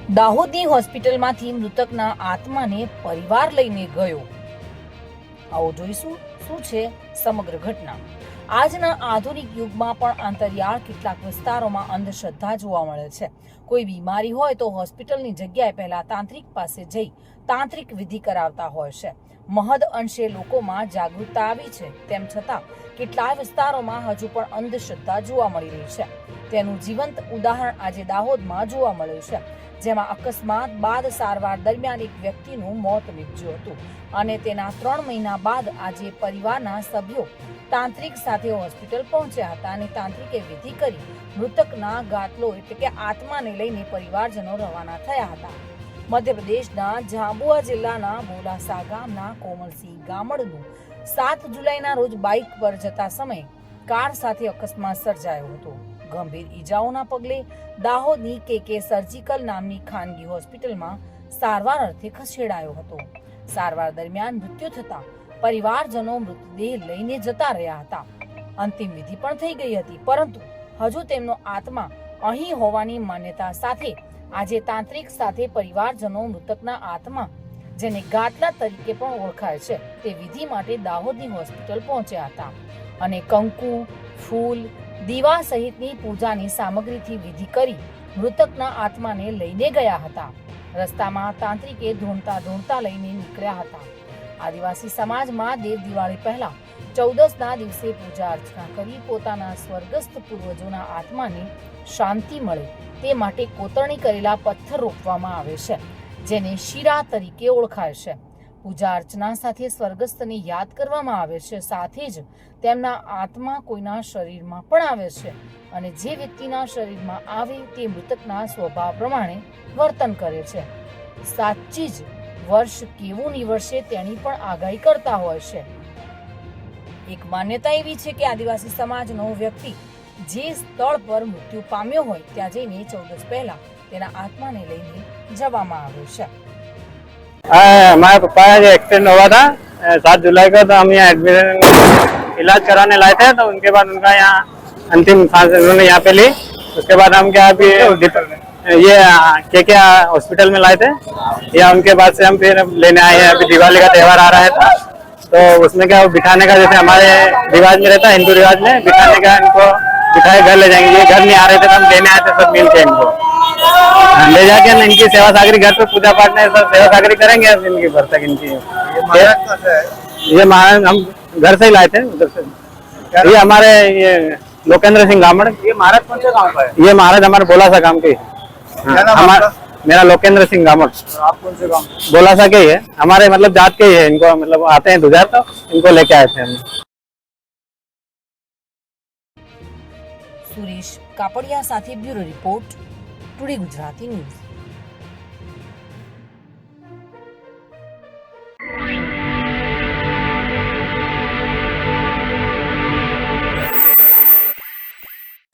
દાહોદની હોસ્પિટલમાંથી મૃતકના આત્માને પરિવાર લઈને ગયો। આવો જોઈશું શું છે સમગ્ર ઘટના। આજના આધુનિક યુગમાં પણ અંતરિયાળ કેટલાક વિસ્તારોમાં અંધશ્રદ્ધા જોવા મળે છે। કોઈ બીમારી હોય તો હોસ્પિટલની જગ્યાએ પહેલા તાંત્રિક પાસે જઈ તાંત્રિક વિધિ કરાવતા હોય છે। મહદ અંશે લોકોમાં જાગૃતતા આવી છે, તેમ છતાં કેટલાય વિસ્તારોમાં હજુ પણ અંધશ્રદ્ધા જોવા મળી રહી છે। તેનું જીવંત ઉદાહરણ આજે દાહોદમાં જોવા મળ્યું છે, જેમાં અકસ્માત બાદ સારવાર દરમિયાન એક વ્યક્તિનું મોત નીપજ્યું હતું અને તેના 3 મહિના બાદ આજે પરિવારના સભ્યો તાંત્રિક સાથે હોસ્પિટલ પહોંચ્યા હતા અને તાંત્રિકે વિધિ કરી મૃતકના ગાતલો એટલે કે આત્માને લઈને પરિવારજનો રવાના થયા હતા। મધ્યપ્રદેશના ઝાબુઆ જિલ્લાના બોલાસા ગામના કોમલસિંહ ગામડનું 7 જુલાઈના રોજ બાઇક પર જતા સમયે કાર સાથે અકસ્માત સર્જાયો હતો। ગંભીર ઈજાઓના પગલે દાહોદની કે સર્જિકલ નામની ખાનગી હોસ્પિટલમાં સારવાર અર્થે ખસેડાયો હતો। સારવાર દરમિયાન મૃત્યુ થતા પરિવારજનો મૃતદેહ લઈને જતા રહ્યા હતા। અંતિમ વિધિ પણ થઈ ગઈ હતી, પરંતુ હજુ તેમનો આત્મા અહીં હોવાની માન્યતા સાથે આજે તાંત્રિક સાથે પરિવારજનો મૃતકના આત્મા, જેને ગાતલા તરીકે પણ ઓળખાય છે, તે વિધિ માટે દાહોદની હોસ્પિટલ પહોંચ્યા હતા અને કંકુ, ફૂલ, દીવા સહિતની પૂજાની સામગ્રીથી વિધિ કરી મૃતકના આત્માને લઈને ગયા હતા। રસ્તામાં તાંત્રિકે ધૂણતા લઈને નીકળ્યા હતા। આદિવાસી સમાજમાં દેવ દિવાળી પહેલા 14ના દિવસે પૂજા અર્ચના કરી પોતાના સ્વર્ગસ્થ પૂર્વજોના આત્માને શાંતિ મળે તે માટે કોતરણી કરેલા પથ્થર રોપવામાં આવે છે, જેને શીરા તરીકે ઓળખાય છે। પૂજા અર્ચના સાથે સ્વર્ગસ્થને યાદ કરવામાં આવે છે, સાથે જ તેમના આત્મા કોઈના શરીરમાં પણ આવે છે અને જે વ્યક્તિના શરીરમાં આવે તે મૃતકના સ્વભાવ પ્રમાણે વર્તન કરે છે। સાચી જ વર્ષ કેવું નીવડશે તેની પણ આગાહી કરતા હોય છે। એક માન્યતા એવી છે કે આદિવાસી સમાજનો વ્યક્તિ જે સ્થળ પર મૃત્યુ પામ્યો હોય ત્યાં જઈને 14 પહેલા તેના આત્માને લઈને જવામાં આવે છે। हमारे पापा का एक्सीडेंट हुआ था 7 जुलाई को, तो हम यहाँ एडमिशन इलाज कराने लाए थे। तो उनके बाद उनका यहाँ अंतिम सांस उन्होंने यहाँ पे ली। उसके बाद हम क्या अभी ये क्या हॉस्पिटल में लाए थे, या उनके बाद से हम फिर लेने आए हैं। अभी दिवाली का त्यौहार आ रहा है था, तो उसमें क्या बिठाने का, जैसे हमारे रिवाज में रहता है, हिंदू रिवाज में बिठाने का, इनको बिठाए घर ले जाएंगे। ये घर नहीं आ रहे थे तो हम लेने आए थे सब मिल के इनको ले जाके इनकी सेवा सागरी घर पे पूजा पाठ में सब सेवा सागरी करेंगे इनकी भर तक। इनकी ये महाराज हम घर से ही लाए थे उधर से। ये हमारे ये लोकेंद्र सिंह गामड़। ये महाराज कौन से गांव का है? ये महाराज हमारे बोलासा गांव के। मेरा लोकेंद्र सिंह गामड़। आप कौन से गांव? बोलासा के ही है, हमारे मतलब जात के ही है। इनको मतलब आते हैं दुधार, तो इनको लेके आए थे हम। સુરેશ કાપડિયા સાથે bureau report, today Gujarati news.